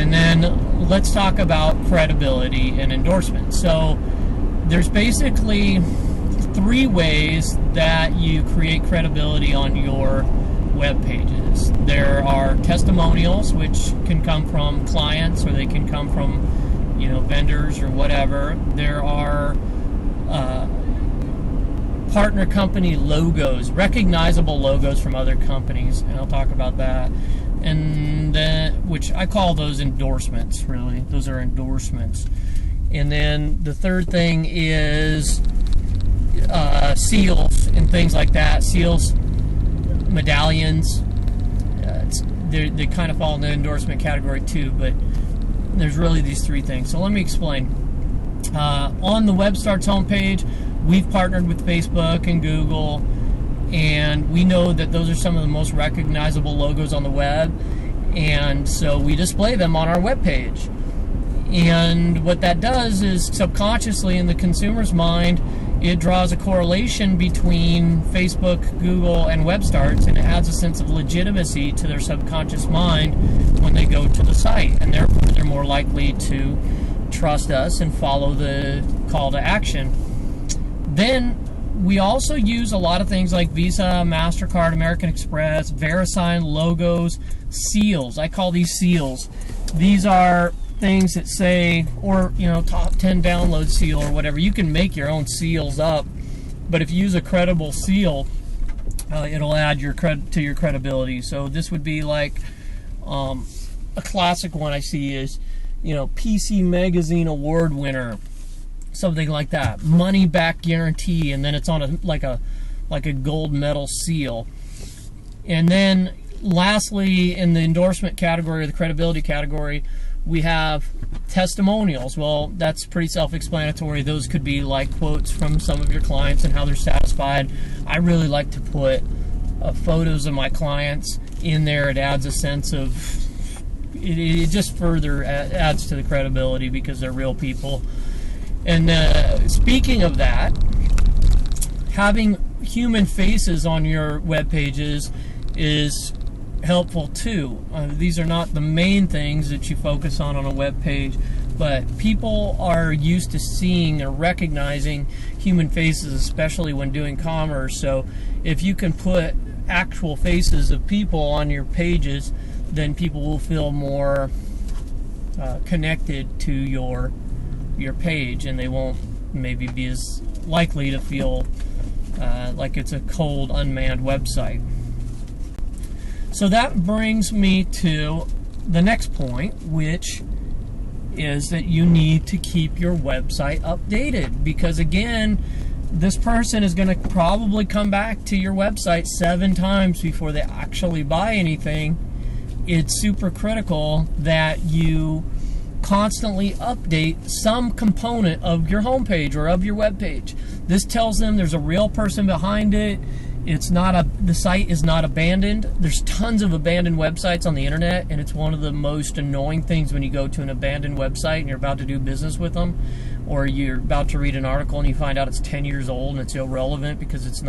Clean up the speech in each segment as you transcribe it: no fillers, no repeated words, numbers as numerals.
And then let's talk about credibility and endorsement. So there's basically 3 ways that you create credibility on your web pages. There are testimonials, which can come from clients or they can come from, vendors or whatever. There are partner company logos, recognizable logos from other companies, and I'll talk about that. And then, which I call those endorsements, really. Those are endorsements. And then the third thing is seals and things like that. Seals, medallions, they kind of fall in the endorsement category too, but there's really these 3 things. So let me explain. On the WebStarts homepage, we've partnered with Facebook and Google, and we know that those are some of the most recognizable logos on the web, and so we display them on our web page. And what that does is subconsciously in the consumer's mind, it draws a correlation between Facebook, Google, and WebStarts, and it adds a sense of legitimacy to their subconscious mind when they go to the site, and therefore they're more likely to trust us and follow the call to action. Then we also use a lot of things like Visa, MasterCard, American Express, VeriSign, logos, seals. I call these seals. These are things that say, or top 10 download seal or whatever. You can make your own seals up, but if you use a credible seal, it'll add to your credibility. So this would be like a classic one I see is PC Magazine award winner, something like that. Money back guarantee, and then it's on a gold medal seal. And then lastly, in the endorsement category or the credibility category, we have testimonials. Well, that's pretty self-explanatory. Those could be like quotes from some of your clients and how they're satisfied. I really like to put photos of my clients in there. It adds a sense of, it just further adds to the credibility because they're real people. And speaking of that, having human faces on your web pages is helpful too. These are not the main things that you focus on a web page, but people are used to seeing or recognizing human faces, especially when doing commerce. So if you can put actual faces of people on your pages, then people will feel more connected to your page, and they won't maybe be as likely to feel like it's a cold, unmanned website. So that brings me to the next point, which is that you need to keep your website updated, because again, this person is going to probably come back to your website 7 times before they actually buy anything. It's super critical that you constantly update some component of your homepage or of your web page. This tells them there's a real person behind it. The site is not abandoned. There's tons of abandoned websites on the internet, and it's one of the most annoying things when you go to an abandoned website and you're about to do business with them, or you're about to read an article and you find out it's 10 years old and it's irrelevant because it's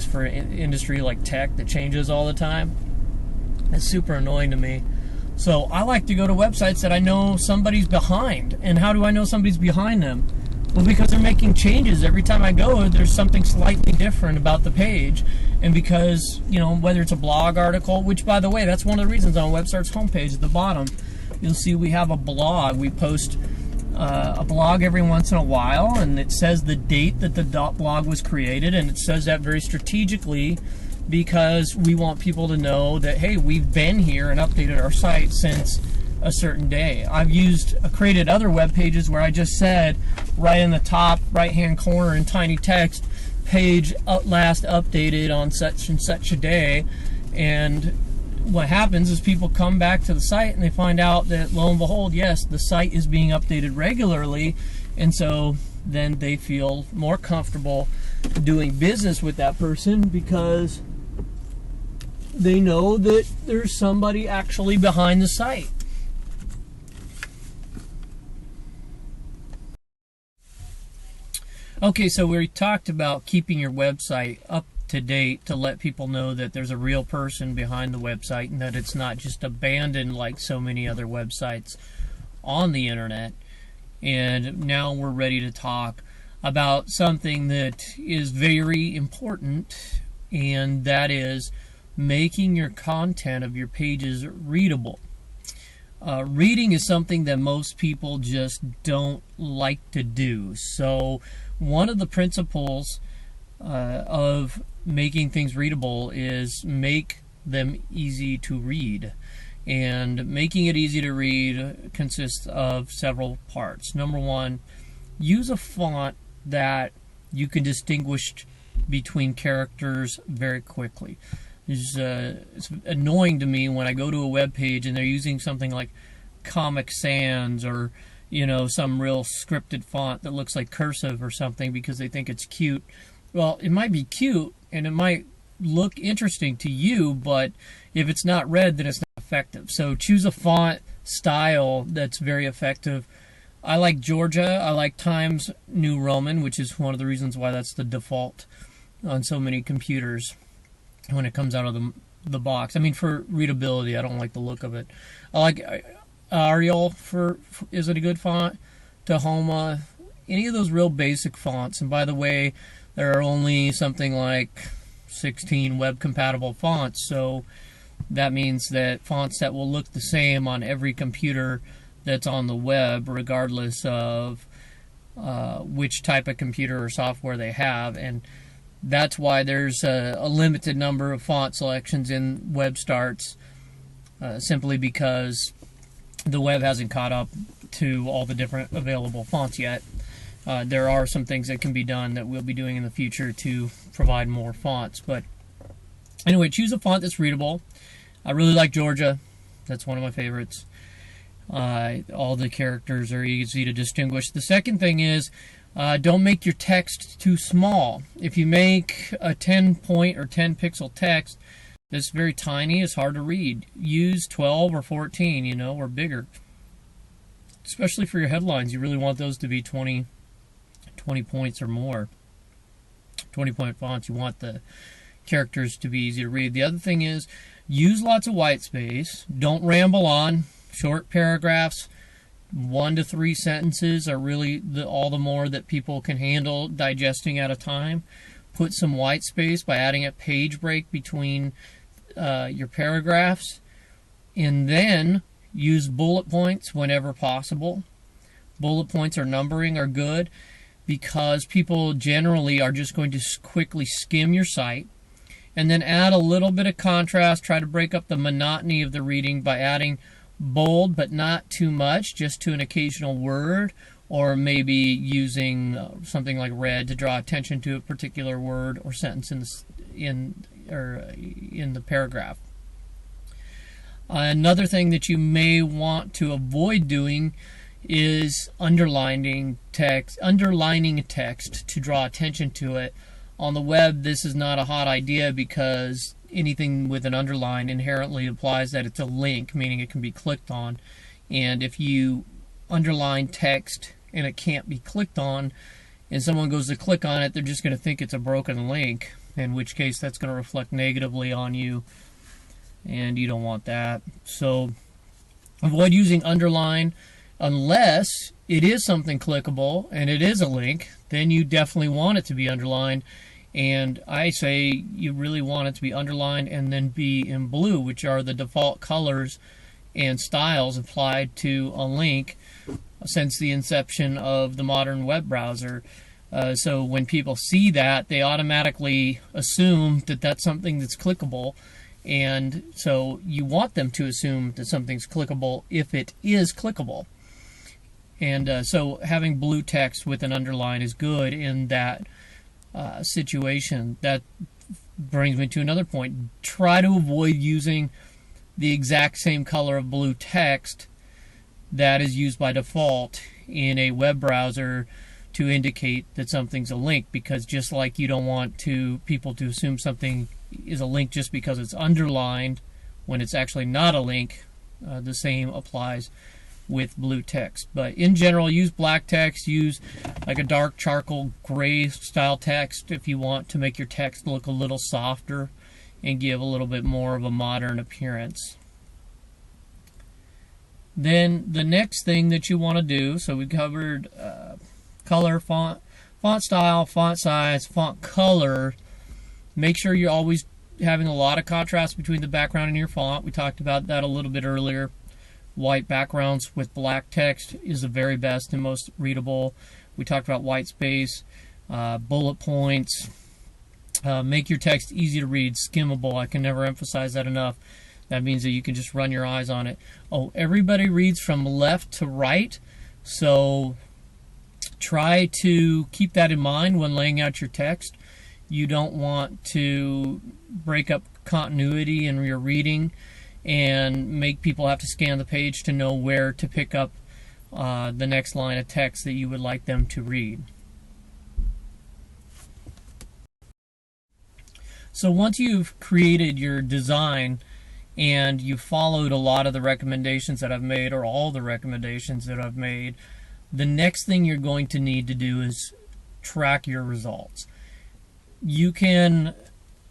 for an industry like tech that changes all the time. It's super annoying to me. So I like to go to websites that I know somebody's behind. And how do I know somebody's behind them? Well, because they're making changes. Every time I go, there's something slightly different about the page. And because, whether it's a blog article, which, by the way, that's one of the reasons on WebStarts homepage at the bottom, you'll see we have a blog. We post a blog every once in a while, and it says the date that the blog was created, and it says that very strategically because we want people to know that, hey, we've been here and updated our site since a certain day. I've created other web pages where I just said right in the top right hand corner in tiny text, page last updated on such and such a day. And what happens is people come back to the site and they find out that, lo and behold, yes, the site is being updated regularly, and so then they feel more comfortable doing business with that person because they know that there's somebody actually behind the site. Okay, so we talked about keeping your website to date to let people know that there's a real person behind the website and that it's not just abandoned like so many other websites on the internet. And now we're ready to talk about something that is very important, and that is making your content of your pages readable. Reading is something that most people just don't like to do. So one of the principles of making things readable is make them easy to read. And making it easy to read consists of several parts. Number one, use a font that you can distinguish between characters very quickly. It's annoying to me when I go to a web page and they're using something like Comic Sans or some real scripted font that looks like cursive or something because they think it's cute. Well, it might be cute and it might look interesting to you, but if it's not read, then it's not effective. So choose a font style that's very effective. I like Georgia. I like Times New Roman, which is one of the reasons why that's the default on so many computers when it comes out of the box. I mean, for readability, I don't like the look of it. I like Arial is it a good font? Tahoma, any of those real basic fonts. And by the way, there are only something like 16 web-compatible fonts, so that means that fonts that will look the same on every computer that's on the web, regardless of which type of computer or software they have. And that's why there's a limited number of font selections in web starts, simply because the web hasn't caught up to all the different available fonts yet. There are some things that can be done that we'll be doing in the future to provide more fonts. But anyway, choose a font that's readable. I really like Georgia. That's one of my favorites. All the characters are easy to distinguish. The second thing is, don't make your text too small. If you make a 10-point or 10-pixel text that's very tiny, it's hard to read. Use 12 or 14, or bigger. Especially for your headlines, you really want those to be 20 points or more. 20-point fonts, you want the characters to be easy to read. The other thing is, use lots of white space. Don't ramble on. Short paragraphs, 1 to 3 sentences are really all the more that people can handle digesting at a time. Put some white space by adding a page break between your paragraphs, and then use bullet points whenever possible. Bullet points or numbering are good because people generally are just going to quickly skim your site, and then add a little bit of contrast. Try to break up the monotony of the reading by adding bold, but not too much, just to an occasional word, or maybe using something like red to draw attention to a particular word or sentence in the paragraph. Another thing that you may want to avoid doing is underlining text to draw attention to it. On the web, this is not a hot idea because anything with an underline inherently implies that it's a link, meaning it can be clicked on. And if you underline text and it can't be clicked on, and someone goes to click on it, they're just going to think it's a broken link, in which case that's going to reflect negatively on you, and you don't want that. So avoid using underline unless it is something clickable and it is a link. Then you definitely want it to be underlined. And I say you really want it to be underlined and then be in blue, which are the default colors and styles applied to a link since the inception of the modern web browser. So when people see that, they automatically assume that that's something that's clickable. And so you want them to assume that something's clickable if it is clickable. And so having blue text with an underline is good in that situation. That brings me to another point. Try to avoid using the exact same color of blue text that is used by default in a web browser to indicate that something's a link, because just like you don't want people to assume something is a link just because it's underlined when it's actually not a link, the same applies with blue text. But in general, use black text, use like a dark charcoal gray style text if you want to make your text look a little softer and give a little bit more of a modern appearance. Then the next thing that you want to do, so we covered color, font style, font size, font color. Make sure you're always having a lot of contrast between the background and your font. We talked about that a little bit earlier. White backgrounds with black text is the very best and most readable. We talked about white space, bullet points. Make your text easy to read, skimmable. I can never emphasize that enough. That means that you can just run your eyes on it. Oh, everybody reads from left to right, so try to keep that in mind when laying out your text. You don't want to break up continuity in your reading and make people have to scan the page to know where to pick up the next line of text that you would like them to read. So once you've created your design and you've followed a lot of the recommendations that I've made, or all the recommendations that I've made, the next thing you're going to need to do is track your results. You can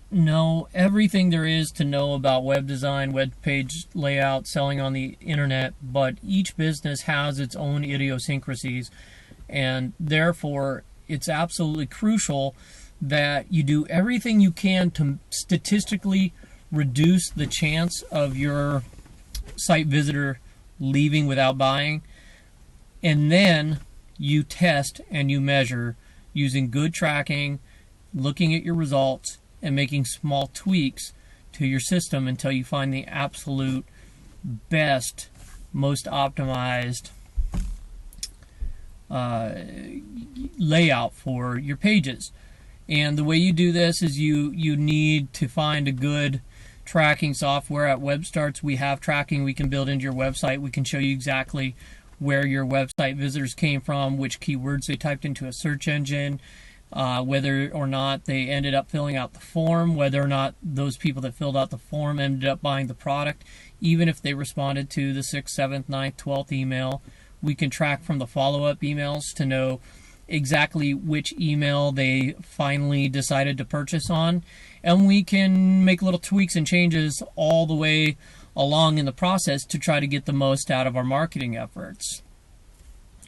know everything there is to know about web design, web page layout, selling on the internet, but each business has its own idiosyncrasies, and therefore it's absolutely crucial that you do everything you can to statistically reduce the chance of your site visitor leaving without buying, and then you test and you measure using good tracking, looking at your results, and making small tweaks to your system until you find the absolute best, most optimized layout for your pages. And the way you do this is you need to find a good tracking software. At WebStarts, we have tracking we can build into your website. We can show you exactly where your website visitors came from, which keywords they typed into a search engine, whether or not they ended up filling out the form, whether or not those people that filled out the form ended up buying the product, even if they responded to the 6th, 7th, 9th, 12th email. We can track from the follow-up emails to know exactly which email they finally decided to purchase on, and we can make little tweaks and changes all the way along in the process to try to get the most out of our marketing efforts.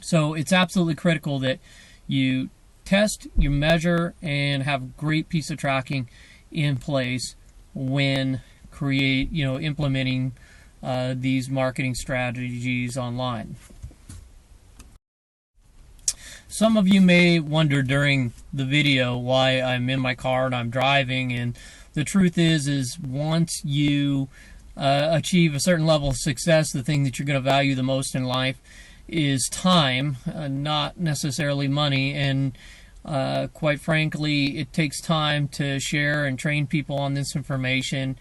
So it's absolutely critical that you test, you measure, and have a great piece of tracking in place when implementing these marketing strategies online. Some of you may wonder during the video why I'm in my car and I'm driving, and the truth is once you achieve a certain level of success, the thing that you're going to value the most in life is time, not necessarily money. And quite frankly, it takes time to share and train people on this information,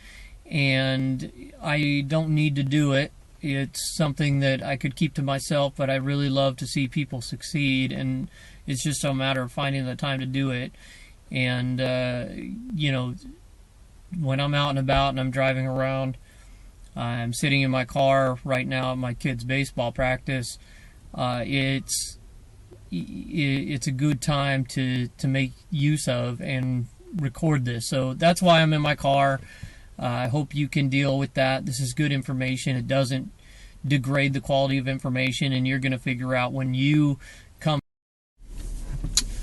and I don't need to do it. It's something that I could keep to myself, but I really love to see people succeed, and it's just a matter of finding the time to do it. And when I'm out and about and I'm driving around, I'm sitting in my car right now at my kid's baseball practice. It's a good time to make use of and record this. So that's why I'm in my car. I hope you can deal with that. This is good information. It doesn't degrade the quality of information, and you're going to figure out when you come.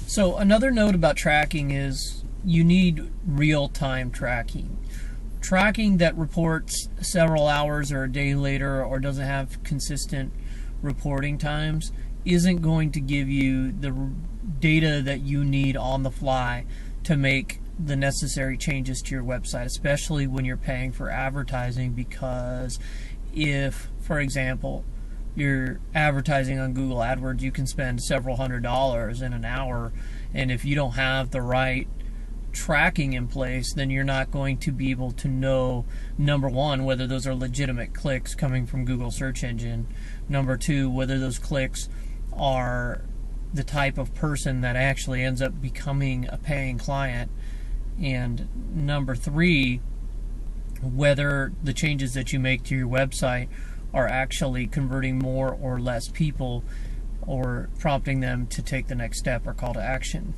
So another note about tracking is you need real-time tracking. Tracking that reports several hours or a day later or doesn't have consistent reporting times isn't going to give you the data that you need on the fly to make the necessary changes to your website, especially when you're paying for advertising. Because if, for example, you're advertising on Google AdWords, you can spend several $100s in an hour, and if you don't have the right tracking in place, then you're not going to be able to know, number one, whether those are legitimate clicks coming from Google search engine, number two, whether those clicks are the type of person that actually ends up becoming a paying client, and number three, whether the changes that you make to your website are actually converting more or less people or prompting them to take the next step or call to action.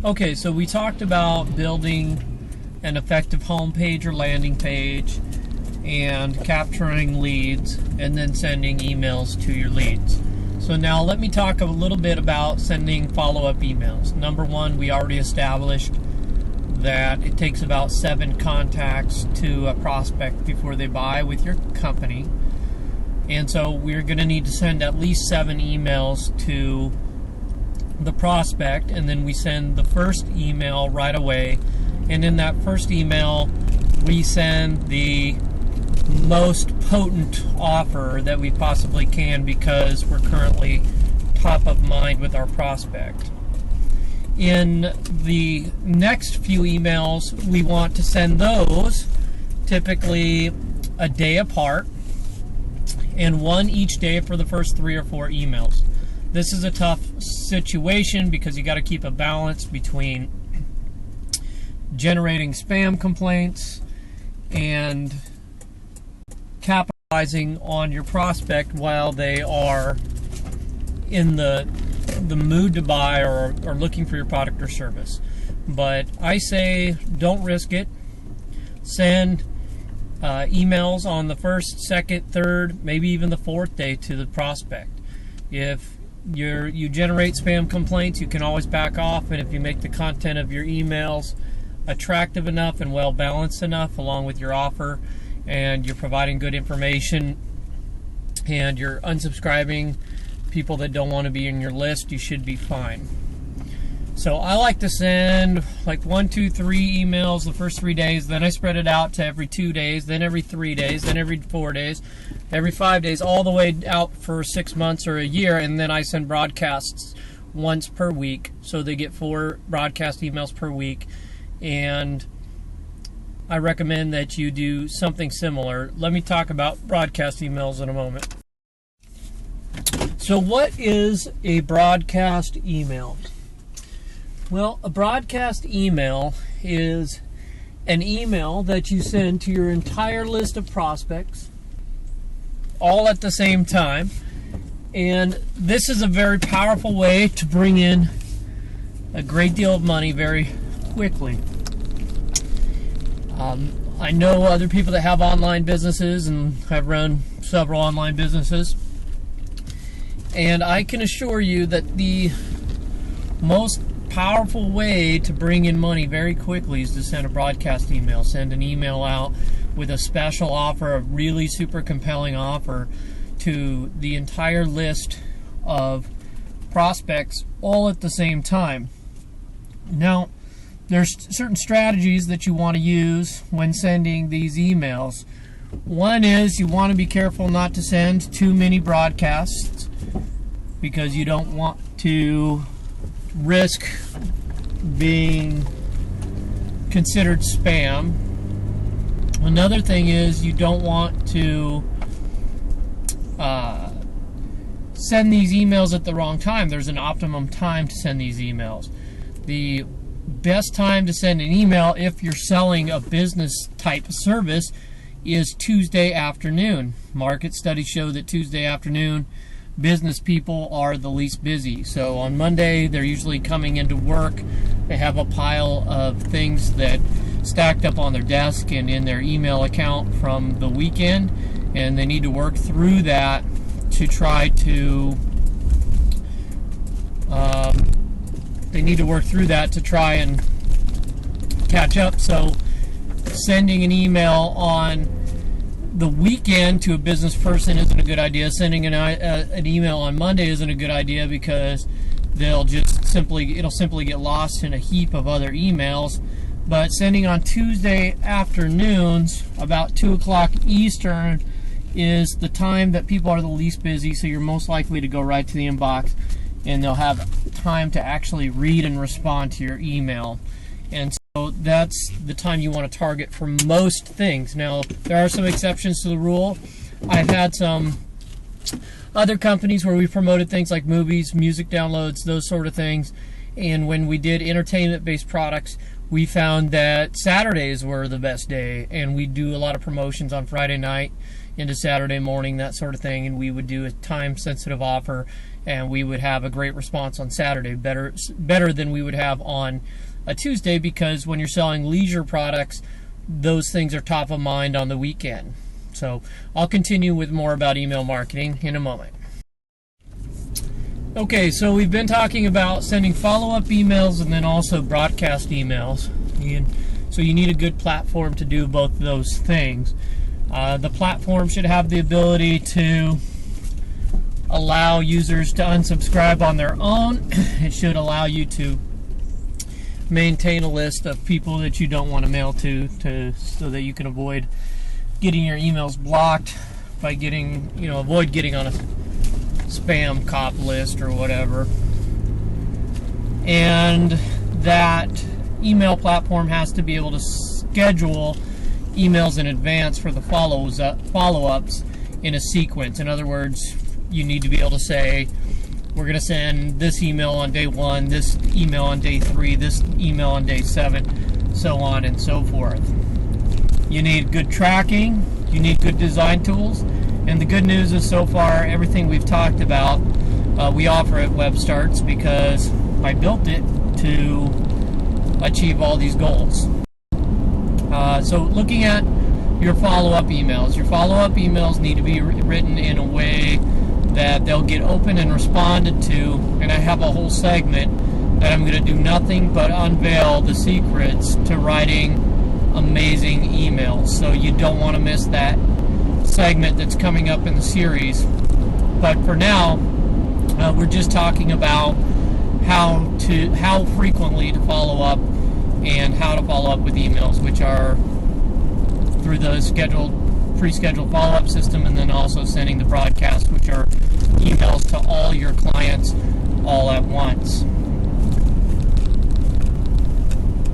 Okay, so we talked about building an effective homepage or landing page and capturing leads and then sending emails to your leads. So now let me talk a little bit about sending follow-up emails. Number one, we already established that it takes about 7 contacts to a prospect before they buy with your company. And so we're going to need to send at least 7 emails to the prospect, and then we send the first email right away. And in that first email, we send the most potent offer that we possibly can because we're currently top of mind with our prospect. In the next few emails, we want to send those typically a day apart and one each day for the first 3 or 4 emails. This is a tough situation because you got to keep a balance between generating spam complaints and capitalizing on your prospect while they are in the mood to buy or looking for your product or service. But I say don't risk it. Send emails on the first, second, third, maybe even the 4th day to the prospect. If you generate spam complaints, you can always back off, and if you make the content of your emails attractive enough and well balanced enough along with your offer, and you're providing good information, and you're unsubscribing people that don't want to be in your list, you should be fine. So I like to send like 1, 2, 3 emails the first 3 days, then I spread it out to every 2 days, then every 3 days, then every 4 days, every 5 days, all the way out for 6 months or a year, and then I send broadcasts once per week, so they get 4 broadcast emails per week. And I recommend that you do something similar. Let me talk about broadcast emails in a moment. So what is a broadcast email? Well, a broadcast email is an email that you send to your entire list of prospects all at the same time. And this is a very powerful way to bring in a great deal of money very quickly. I know other people that have online businesses and have run several online businesses, and I can assure you that the most powerful way to bring in money very quickly is to send a broadcast email. Send an email out with a special offer, a really super compelling offer to the entire list of prospects all at the same time. Now, there's certain strategies that you want to use when sending these emails. One is you want to be careful not to send too many broadcasts because you don't want to risk being considered spam. Another thing is you don't want to send these emails at the wrong time. There's an optimum time to send these emails. The best time to send an email if you're selling a business type service is Tuesday afternoon. Market studies show that Tuesday afternoon business people are the least busy. So on Monday they're usually coming into work. They have a pile of things that stacked up on their desk and in their email account from the weekend, and they need to work through that to try to and catch up. So sending an email on the weekend to a business person isn't a good idea. Sending an email on Monday isn't a good idea because it'll simply get lost in a heap of other emails. But sending on Tuesday afternoons about 2 o'clock Eastern is the time that people are the least busy, so you're most likely to go right to the inbox and they'll have time to actually read and respond to your email. And so that's the time you want to target for most things. Now, there are some exceptions to the rule. I've had some other companies where we promoted things like movies, music downloads, those sort of things. And when we did entertainment-based products, we found that Saturdays were the best day, and we do a lot of promotions on Friday night into Saturday morning, that sort of thing, and we would do a time-sensitive offer, and we would have a great response on Saturday, better than we would have on a Tuesday, because when you're selling leisure products, those things are top of mind on the weekend. So I'll continue with more about email marketing in a moment. Okay, so we've been talking about sending follow-up emails and then also broadcast emails. And so you need a good platform to do both of those things. The platform should have the ability to allow users to unsubscribe on their own. It should allow you to maintain a list of people that you don't want to mail to so that you can avoid getting your emails blocked by avoid getting on a spam cop list or whatever. And that email platform has to be able to schedule emails in advance for the follow-ups in a sequence. In other words, you need to be able to say, we're going to send this email on day 1, this email on day 3, this email on day 7, so on and so forth. You need good tracking, you need good design tools, and the good news is so far everything we've talked about we offer at WebStarts, because I built it to achieve all these goals. So looking at your follow-up emails need to be written in a way that they'll get opened and responded to, and I have a whole segment that I'm going to do nothing but unveil the secrets to writing amazing emails. So you don't want to miss that segment that's coming up in the series. But for now, we're just talking about how frequently to follow up and how to follow up with emails, which are through the pre-scheduled follow-up system, and then also sending the broadcast, which are emails to all your clients all at once.